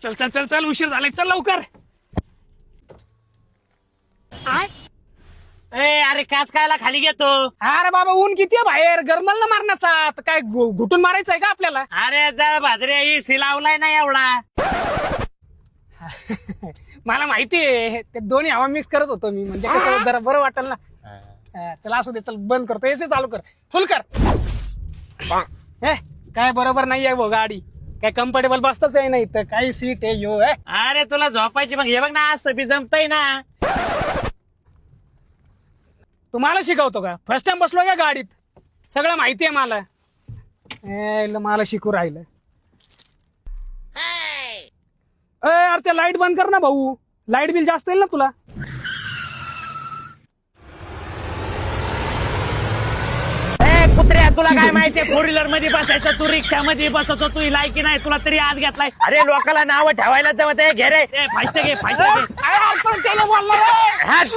चल चल चल चल उशीर झालाय, चल लवकर. अरे काच कायला खाली घेतो? अरे बाबा ऊन किती आहे बाहेर, गरमल ना मारण्याचा. तर काय घुटून मारायचं आहे का आपल्याला? अरे जळ भाजरे एसी लावलाय ना एवढा. मला माहिती आहे, ते दोन्ही हवा मिक्स करत होतो मी, म्हणजे कसं जरा बरं वाटेल ना. चल असू दे, चल बंद करतो, एसी चालू कर, फुल कर. काय बरोबर नाही आहे भाऊ गाडी, काय कम्फर्टेबल बसताच आहे नाही तर काही सीट आहे यो आहे. अरे तुला झोपायची मग हे बघ ना, असं बी जमतय ना. तुम्हाला शिकवतो का? फर्स्ट टाइम बसलो का गाडीत, सगळं माहिती आहे मला. मला शिकू राहिलं. अरे ते लाईट बंद कर ना भाऊ, लाईट बिल जास्त येईल ना तुला. कुत्र्या तुला काय माहितीये, फोर व्हीलर मध्ये बसायचं, तू रिक्षा मध्ये बसतो, तू लायकी नाही, तुला तरी आज घेतलाय. अरे लोकांना नाव ठेवायला जमत आहे, घे रे फास्ट घे फास्ट घे. अरे आपण त्याला बोलणार आहे. हट.